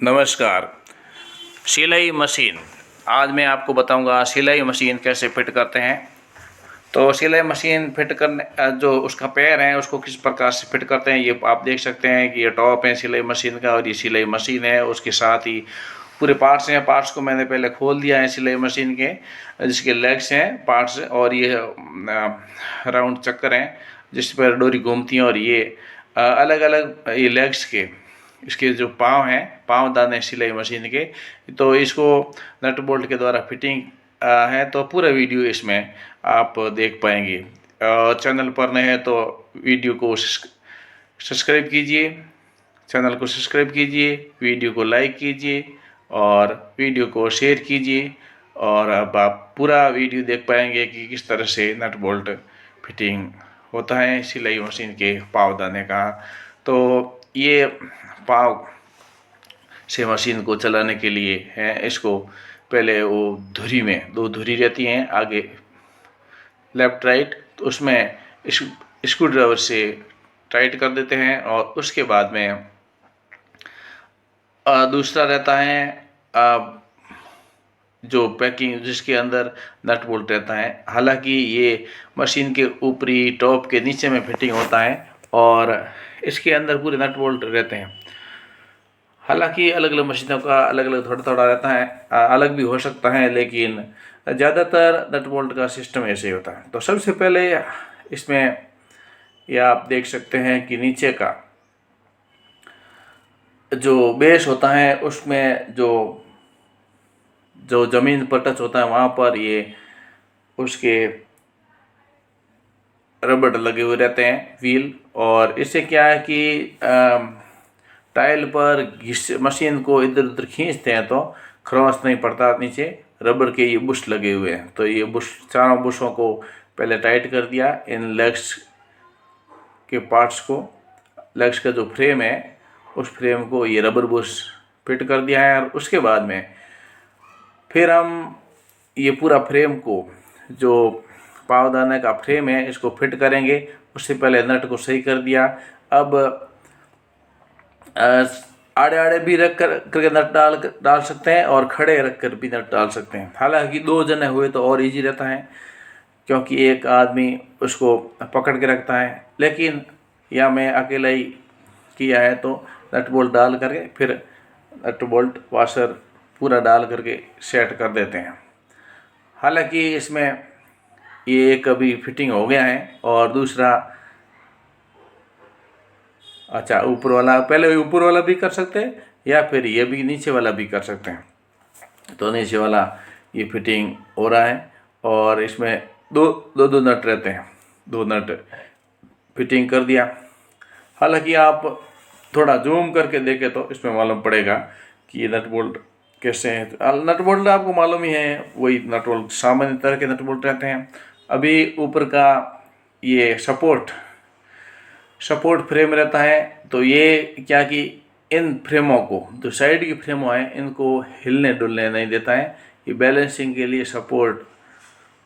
नमस्कार। सिलाई मशीन, आज मैं आपको बताऊंगा सिलाई मशीन कैसे फिट करते हैं। तो सिलाई मशीन फिट करने जो उसका पैर है उसको किस प्रकार से फिट करते हैं ये आप देख सकते हैं कि ये टॉप है सिलाई मशीन का और ये सिलाई मशीन है। उसके साथ ही पूरे पार्ट्स हैं। पार्ट्स को मैंने पहले खोल दिया है सिलाई मशीन के, जिसके लेग्स हैं पार्ट्स, और ये राउंड चक्कर हैं जिस पर डोरी घूमती है, और ये अलग अलग ये लेग्स के इसके जो पाँव हैं, पाँव दाने सिलाई मशीन के। तो इसको नट बोल्ट के द्वारा फिटिंग है। तो पूरा वीडियो इसमें आप देख पाएंगे। चैनल पर नए हैं तो वीडियो को सब्सक्राइब कीजिए, चैनल को सब्सक्राइब कीजिए, वीडियो को लाइक कीजिए और वीडियो को शेयर कीजिए। और अब आप पूरा वीडियो देख पाएंगे कि किस तरह से नट बोल्ट फिटिंग होता है सिलाई मशीन के पावदाने का। तो ये पाव से मशीन को चलाने के लिए है। इसको पहले वो धुरी में दो धुरी रहती हैं आगे लेफ्ट राइट, तो उसमें स्क्रू ड्राइवर से टाइट कर देते हैं। और उसके बाद में दूसरा रहता है जो पैकिंग जिसके अंदर नट बोल्ट रहता है। हालांकि ये मशीन के ऊपरी टॉप के नीचे में फिटिंग होता है और इसके अंदर पूरे नट बोल्ट रहते हैं। हालांकि अलग अलग मशीनों का अलग अलग थोड़ा थोड़ा रहता है, अलग भी हो सकता है, लेकिन ज़्यादातर नट बोल्ट का सिस्टम ऐसे ही होता है। तो सबसे पहले इसमें ये आप देख सकते हैं कि नीचे का जो बेस होता है उसमें जो जो ज़मीन पर टच होता है वहाँ पर ये उसके रबड़ लगे हुए रहते हैं व्हील। और इससे क्या है कि टाइल पर मशीन को इधर उधर खींचते हैं तो क्रॉस नहीं पड़ता, नीचे रबड़ के ये बुश लगे हुए हैं। तो ये बुश, चारों बुशों को पहले टाइट कर दिया। इन लेग्स के पार्ट्स को, लेग्स का जो फ्रेम है उस फ्रेम को ये रबर बुश फिट कर दिया है। और उसके बाद में फिर हम ये पूरा फ्रेम को, जो पावदाने का फ्रेम है, इसको फिट करेंगे। उससे पहले नट को सही कर दिया। अब आड़े आड़े भी रख करके नट डाल सकते हैं और खड़े रख कर भी नट डाल सकते हैं। हालांकि दो जने हुए तो और इजी रहता है, क्योंकि एक आदमी उसको पकड़ के रखता है। लेकिन या मैं अकेला ही किया है तो नट बोल्ट डाल करके फिर नट बोल्ट वाशर पूरा डाल करके सेट कर देते हैं। हालांकि इसमें ये एक अभी फिटिंग हो गया है और दूसरा, अच्छा ऊपर वाला, पहले ऊपर वाला भी कर सकते हैं या फिर ये भी नीचे वाला भी कर सकते हैं। तो नीचे वाला ये फिटिंग हो रहा है और इसमें दो नट रहते हैं, दो नट फिटिंग कर दिया। हालांकि आप थोड़ा जूम करके देखें तो इसमें मालूम पड़ेगा कि ये नट बोल्ट कैसे हैं। नट बोल्ट आपको मालूम ही है, वही नट बोल्ट सामान्य तरह के नट बोल्ट रहते हैं। अभी ऊपर का ये सपोर्ट फ्रेम रहता है। तो ये क्या कि इन फ्रेमों को, जो साइड की फ्रेमों हैं, इनको हिलने डुलने नहीं देता है। ये बैलेंसिंग के लिए सपोर्ट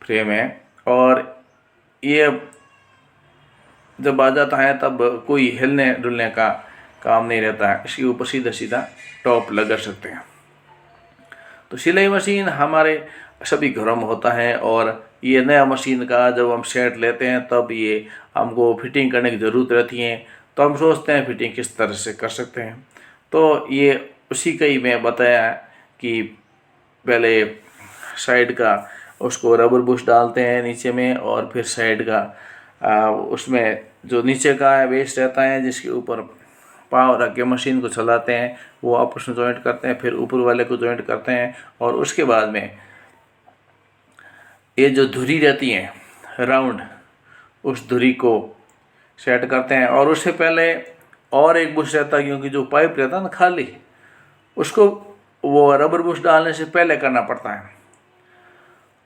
फ्रेम है। और ये जब आ जाता है तब कोई हिलने डुलने का काम नहीं रहता है। इसके ऊपर सीधा सीधा टॉप लगा सकते हैं। तो सिलाई मशीन हमारे सभी घरों में होता है और ये नया मशीन का जब हम सेट लेते हैं तब ये हमको फिटिंग करने की ज़रूरत रहती है। तो हम सोचते हैं फिटिंग किस तरह से कर सकते हैं। तो ये उसी का ही मैं बताया कि पहले साइड का उसको रबर बुश डालते हैं नीचे में, और फिर साइड का उसमें जो नीचे का बेस रहता है जिसके ऊपर पाँव रख के मशीन को चलाते हैं, वो आपस में जॉइंट करते हैं, फिर ऊपर वाले को जॉइंट करते हैं। और उसके बाद में ये जो धुरी रहती है राउंड, उस धुरी को सेट करते हैं। और उससे पहले और एक बुश रहता है, क्योंकि जो पाइप रहता है ना खाली, उसको वो रबर बुश डालने से पहले करना पड़ता है।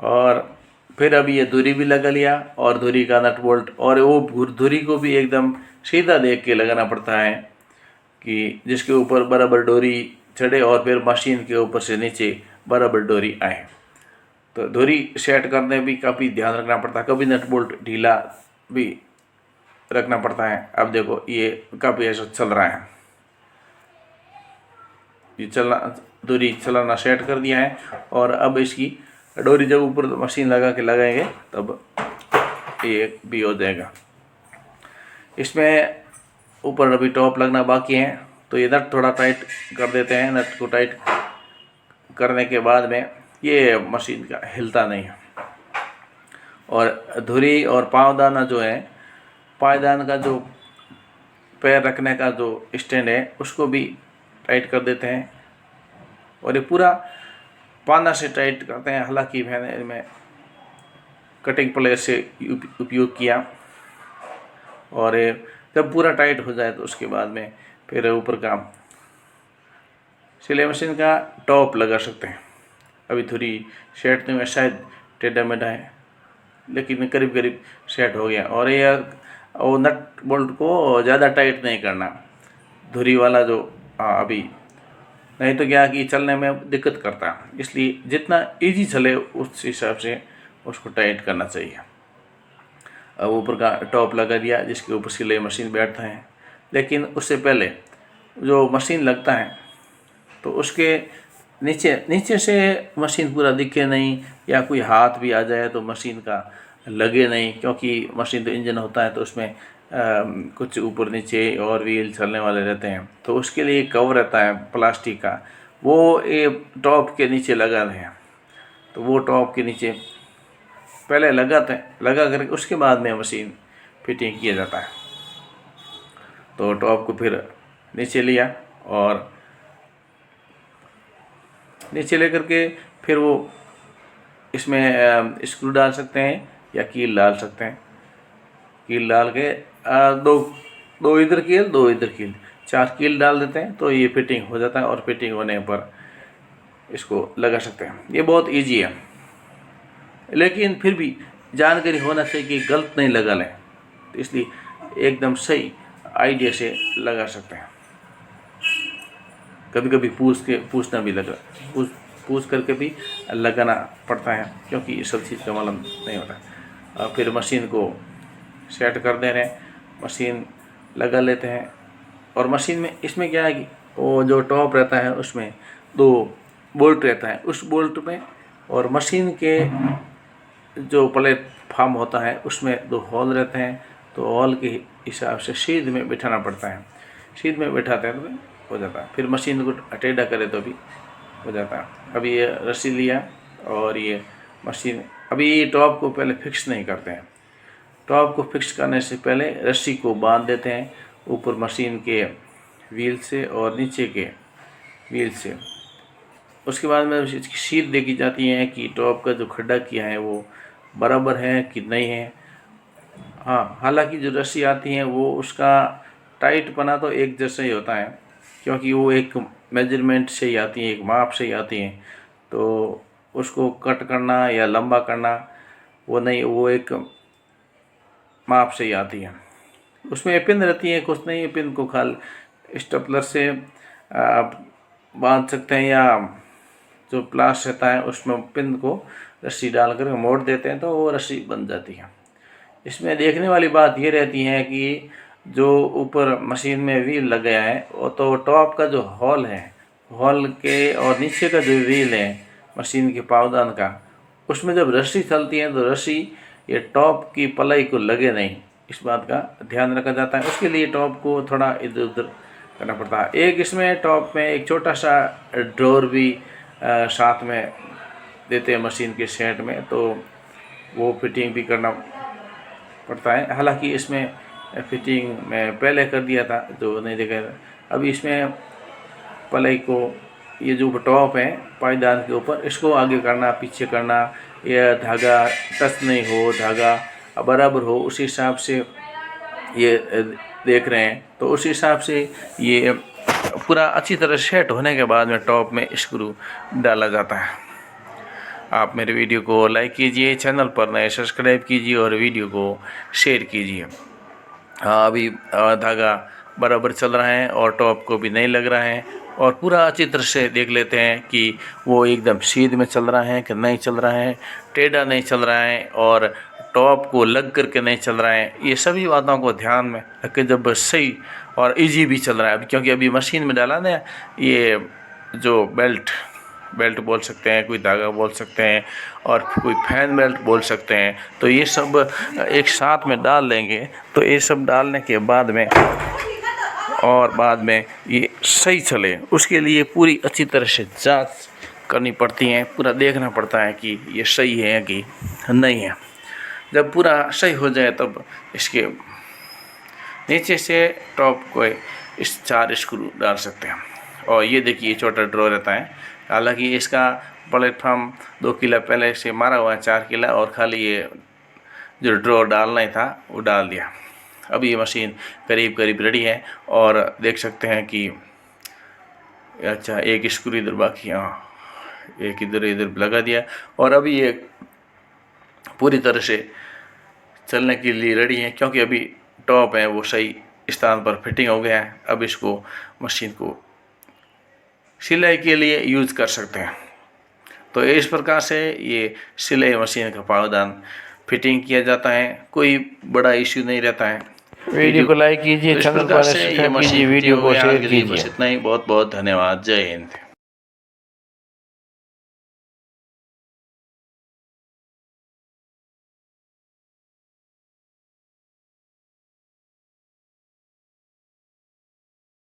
और फिर अभी ये धुरी भी लगा लिया और धुरी का नट बोल्ट, और वो धुरी को भी एकदम सीधा देख के लगाना पड़ता है कि जिसके ऊपर बराबर डोरी चढ़े और फिर मशीन के ऊपर से नीचे बराबर डोरी आए। तो धुरी सेट करने भी काफ़ी ध्यान रखना पड़ता है, कभी नट बोल्ट ढीला भी रखना पड़ता है। अब देखो ये काफ़ी ऐसा चल रहा है। ये डोरी चलाना सेट कर दिया है। और अब इसकी डोरी जब ऊपर मशीन लगा के लगाएंगे तब ये भी हो जाएगा। इसमें ऊपर अभी टॉप लगना बाकी है, तो ये नट थोड़ा टाइट कर देते हैं। नट को टाइट करने के बाद में ये मशीन का हिलता नहीं है। और धुरी और पाँवदाना जो है, पायदान का जो पैर रखने का जो स्टैंड है उसको भी टाइट कर देते हैं। और ये पूरा पाना से टाइट करते हैं। हालांकि मैंने इसमें कटिंग प्लेयर से उपयोग किया। और ये जब पूरा टाइट हो जाए तो उसके बाद में फिर ऊपर का सिलाई मशीन का टॉप लगा सकते हैं। अभी थोड़ी सेट में शायद टेढ़ा मेढ़ा है, लेकिन करीब करीब सेट हो गया। और ये वो नट बोल्ट को ज़्यादा टाइट नहीं करना, धुरी वाला जो अभी, नहीं तो क्या कि चलने में दिक्कत करता है। इसलिए जितना इजी चले उस हिसाब से उसको टाइट करना चाहिए। अब ऊपर का टॉप लगा दिया जिसके ऊपर सिलाई मशीन बैठता है। लेकिन उससे पहले जो मशीन लगता है तो उसके नीचे से मशीन पूरा दिखे नहीं, या कोई हाथ भी आ जाए तो मशीन का लगे नहीं, क्योंकि मशीन तो इंजन होता है तो उसमें कुछ ऊपर नीचे और व्हील चलने वाले रहते हैं। तो उसके लिए कवर रहता है प्लास्टिक का, वो ये टॉप के नीचे लगा रहे हैं। तो वो टॉप के नीचे पहले लगा करके उसके बाद में मशीन फिटिंग किया जाता है। तो टॉप को फिर नीचे लिया और नीचे लेकर के फिर वो इसमें स्क्रू डाल सकते हैं या कील डाल सकते हैं। कील डाल के दो इधर कील, दो इधर कील, 4 कील डाल देते हैं तो ये फिटिंग हो जाता है। और फिटिंग होने पर इसको लगा सकते हैं। ये बहुत इजी है, लेकिन फिर भी जानकारी होना चाहिए कि गलत नहीं लगा लें। तो इसलिए एकदम सही आइडिया से लगा सकते हैं। कभी कभी पूछना भी लगा पूछ करके भी लगाना पड़ता है, क्योंकि ये सब चीज़ का मालूम नहीं होता। फिर मशीन को सेट कर दे रहे हैं, मशीन लगा लेते हैं। और मशीन में इसमें क्या है कि वो जो टॉप रहता है उसमें 2 बोल्ट रहता है, उस बोल्ट में और मशीन के जो प्लेटफॉर्म होता है उसमें 2 होल रहते हैं। तो होल के हिसाब से सीध में बिठाना पड़ता है। सीध में बैठाते हैं तो हो जाता है। फिर मशीन को टेढ़ा करे तो भी हो जाता है। अभी ये रस्सी लिया और ये मशीन, अभी ये टॉप को पहले फिक्स नहीं करते हैं। टॉप को फिक्स करने से पहले रस्सी को बांध देते हैं ऊपर मशीन के व्हील से और नीचे के व्हील से। उसके बाद में इसकी शीट देखी जाती है कि टॉप का जो खड्डा किया है वो बराबर है कि नहीं है। हाँ, हालांकि जो रस्सी आती है वो उसका टाइट पना तो एक जैसा ही होता है, क्योंकि वो एक मेजरमेंट से ही आती है, एक माप से ही आती है। तो उसको कट करना या लंबा करना वो नहीं, वो एक माप से ही आती है। उसमें पिन रहती है, कुछ नहीं, पिन को खाल स्टेपलर से आप बांध सकते हैं, या जो प्लास रहता है उसमें पिन को रस्सी डालकर मोड़ देते हैं तो वो रस्सी बन जाती है। इसमें देखने वाली बात ये रहती है कि जो ऊपर मशीन में व्हील लग गया है वो तो टॉप का जो हॉल है, हॉल के और नीचे का जो व्हील है मशीन के पावदान का, उसमें जब रस्सी चलती है तो रस्सी ये टॉप की पलाई को लगे नहीं, इस बात का ध्यान रखा जाता है। उसके लिए टॉप को थोड़ा इधर उधर करना पड़ता है। एक इसमें टॉप में एक छोटा सा ड्रॉर भी साथ में देते हैं मशीन के सेट में, तो वो फिटिंग भी करना पड़ता है। हालांकि इसमें फिटिंग मैं पहले कर दिया था जो नहीं देखा। अभी इसमें पलाई को, ये जो टॉप है पायदान के ऊपर, इसको आगे करना पीछे करना, यह धागा टच नहीं हो, धागा बराबर हो, उस हिसाब से ये देख रहे हैं। तो उस हिसाब से ये पूरा अच्छी तरह सेट होने के बाद में टॉप में स्क्रू डाला जाता है। आप मेरे वीडियो को लाइक कीजिए, चैनल पर नए सब्सक्राइब कीजिए और वीडियो को शेयर कीजिए। हाँ, अभी धागा बराबर चल रहा है और टॉप को भी नहीं लग रहा है। और पूरा अच्छी तरह से देख लेते हैं कि वो एकदम सीध में चल रहा है कि नहीं चल रहा है, टेढ़ा नहीं चल रहा है और टॉप को लग करके नहीं चल रहा है। ये सभी बातों को ध्यान में रख के जब सही और इजी भी चल रहा है, क्योंकि अभी मशीन में डाला ना, ये जो बेल्ट बोल सकते हैं, कोई धागा बोल सकते हैं और कोई फैन बेल्ट बोल सकते हैं। तो ये सब एक साथ में डाल लेंगे। तो ये सब डालने के बाद में ये सही चले, उसके लिए पूरी अच्छी तरह से जांच करनी पड़ती है, पूरा देखना पड़ता है कि ये सही है कि नहीं है। जब पूरा सही हो जाए तब इसके नीचे से टॉप को इस 4 स्क्रू डाल सकते हैं। और ये देखिए छोटा ड्रॉ रहता है, हालांकि इसका प्लेटफॉर्म 2 किला पहले से मारा हुआ है, 4 किला, और खाली ये जो ड्रॉ डालना ही था वो डाल दिया। अब ये मशीन करीब करीब रेडी है और देख सकते हैं कि अच्छा एक स्क्रू इधर बाकी, हाँ एक इधर लगा दिया। और अभी ये पूरी तरह से चलने के लिए रेडी है, क्योंकि अभी टॉप है वो सही स्थान पर फिटिंग हो गया है। अब इसको मशीन को सिलाई के लिए यूज़ कर सकते हैं। तो इस प्रकार से ये सिलाई मशीन का पावदान फिटिंग किया जाता है, कोई बड़ा इश्यू नहीं रहता है। वीडियो को लाइक कीजिए, इस चैनल को प्रकार से ये सब्सक्राइब मशीन कीजिए, वीडियो को शेयर कीजिए। बस इतना ही। बहुत बहुत धन्यवाद। जय हिंद।